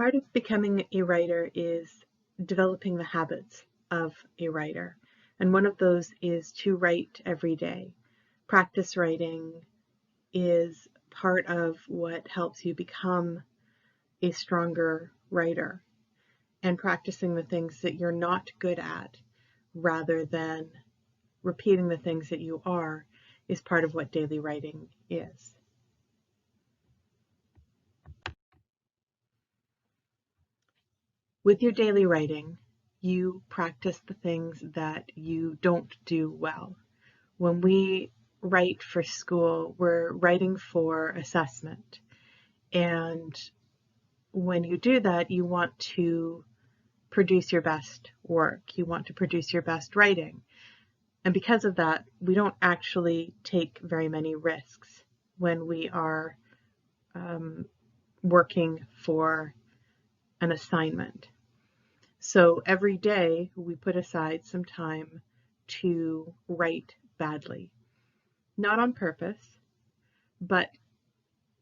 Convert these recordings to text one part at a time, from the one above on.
Part of becoming a writer is developing the habits of a writer. And one of those is to write every day. Practice writing is part of what helps you become a stronger writer. And practicing the things that you're not good at rather than repeating the things that you are is part of what daily writing is. With your daily writing, you practice the things that you don't do well. When we write for school, we're writing for assessment. And when you do that, you want to produce your best work. You want to produce your best writing. And because of that, we don't actually take very many risks when we are working for an assignment. So every day we put aside some time to write badly, not on purpose, but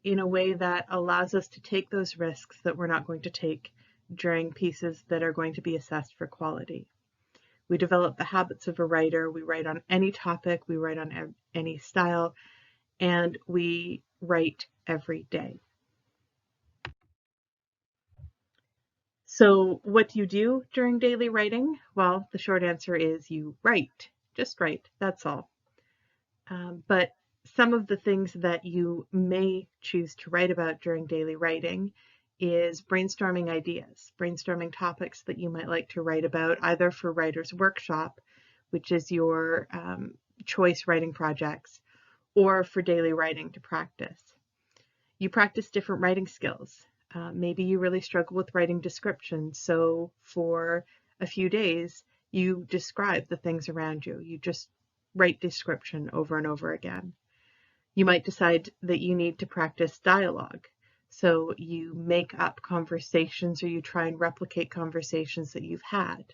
in a way that allows us to take those risks that we're not going to take during pieces that are going to be assessed for quality. We develop the habits of a writer. We write on any topic, we write on any style, and we write every day. So what do you do during daily writing? Well, the short answer is you write. Just write, that's all. But some of the things that you may choose to write about during daily writing is brainstorming ideas, brainstorming topics that you might like to write about, either for Writer's Workshop, which is your choice writing projects, or for daily writing to practice. You practice different writing skills. Maybe you really struggle with writing descriptions, so for a few days, you describe the things around you. You just write description over and over again. You might decide that you need to practice dialogue. So you make up conversations or you try and replicate conversations that you've had.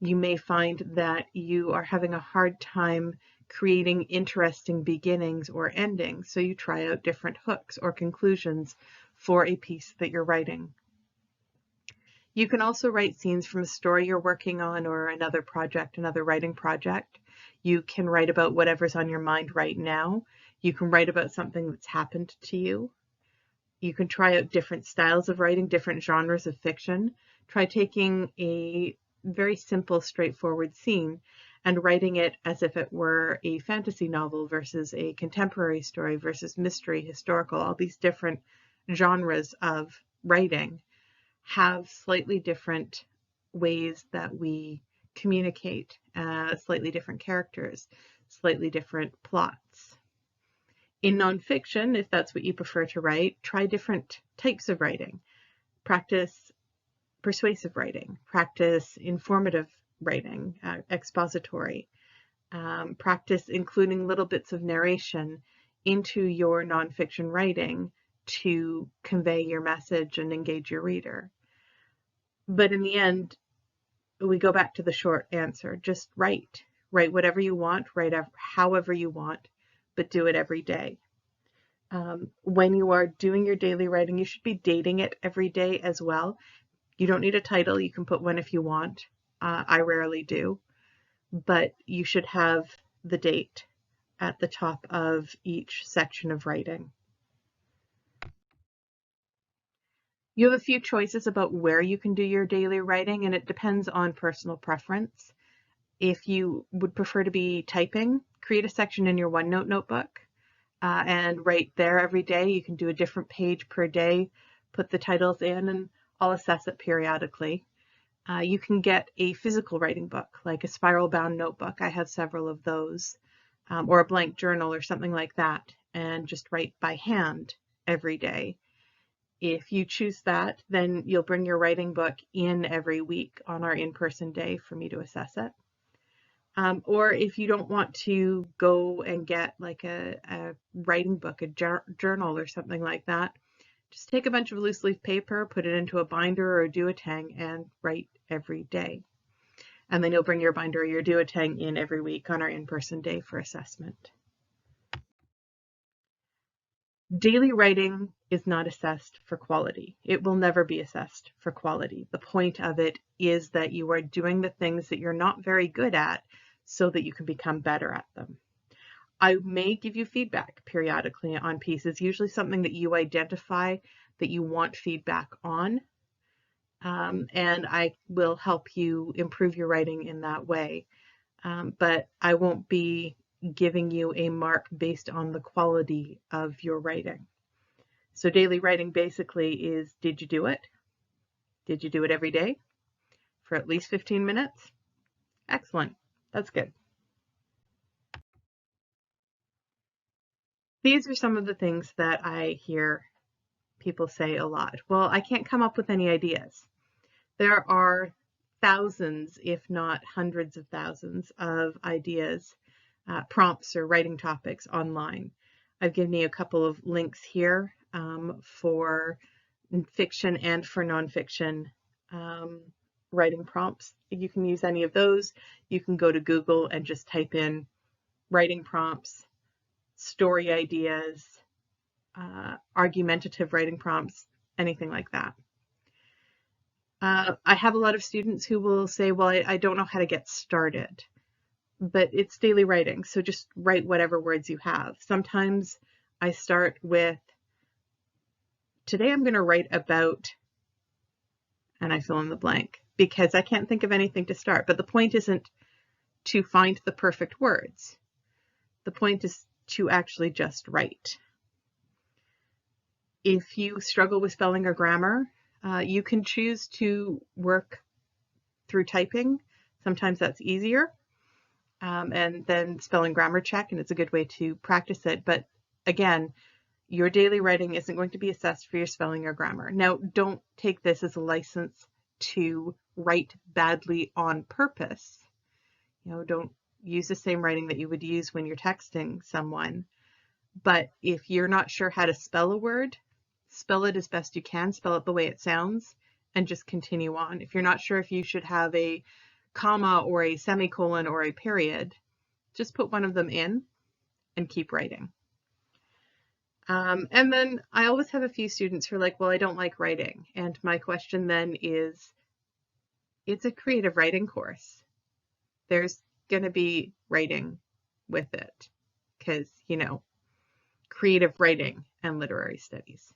You may find that you are having a hard time creating interesting beginnings or endings, so you try out different hooks or conclusions for a piece that you're writing. You can also write scenes from a story you're working on or another project, another writing project. You can write about whatever's on your mind right now. You can write about something that's happened to you. You can try out different styles of writing, different genres of fiction. Try taking a very simple, straightforward scene and writing it as if it were a fantasy novel versus a contemporary story versus mystery, historical. All these different genres of writing have slightly different ways that we communicate, slightly different characters, slightly different plots. In nonfiction, if that's what you prefer to write, try different types of writing. Practice persuasive writing, practice informative writing, expository. Practice including little bits of narration into your nonfiction writing to convey your message and engage your reader. But in the end, we go back to the short answer. Just write. Write whatever you want, write however you want, but do it every day. When you are doing your daily writing, you should be dating it every day as well. You don't need a title. You can put one if you want. I rarely do. But you should have the date at the top of each section of writing. You have a few choices about where you can do your daily writing, and it depends on personal preference. If you would prefer to be typing, create a section in your OneNote notebook and write there every day. You can do a different page per day, put the titles in, and I'll assess it periodically. You can get a physical writing book, like a spiral-bound notebook. I have several of those, or a blank journal or something like that, and just write by hand every day. If you choose that, then you'll bring your writing book in every week on our in-person day for me to assess it. Or if you don't want to go and get like a writing book, a journal or something like that, just take a bunch of loose leaf paper, put it into a binder or a duotang and write every day. And then you'll bring your binder or your duotang in every week on our in-person day for assessment. Daily writing is not assessed for quality. It will never be assessed for quality. The point of it is that you are doing the things that you're not very good at so that you can become better at them. I may give you feedback periodically on pieces, usually something that you identify that you want feedback on, and I will help you improve your writing in that way. But I won't be giving you a mark based on the quality of your writing. So daily writing basically is, did you do it? Did you do it every day for at least 15 minutes? Excellent. That's good. These are some of the things that I hear people say a lot. Well, I can't come up with any ideas. There are thousands, if not hundreds of thousands of ideas, prompts or writing topics online. I've given you a couple of links here for fiction and for nonfiction writing prompts. You can use any of those. You can go to Google and just type in writing prompts, story ideas, argumentative writing prompts, anything like that. I have a lot of students who will say, well, I don't know how to get started, but it's daily writing, so just write whatever words you have. Sometimes I start with, today I'm going to write about, and I fill in the blank, because I can't think of anything to start. But the point isn't to find the perfect words. The point is to actually just write. If you struggle with spelling or grammar, you can choose to work through typing. Sometimes that's easier. And then spelling grammar check, and it's a good way to practice it. But again, your daily writing isn't going to be assessed for your spelling or grammar. Now, don't take this as a license to write badly on purpose. Don't use the same writing that you would use when you're texting someone. But if you're not sure how to spell a word, spell it as best you can, spell it the way it sounds, and just continue on. If you're not sure if you should have a comma or a semicolon or a period, just put one of them in and keep writing. And then I always have a few students who are like, well, I don't like writing. And my question then is, it's a creative writing course. There's going to be writing with it because, creative writing and literary studies.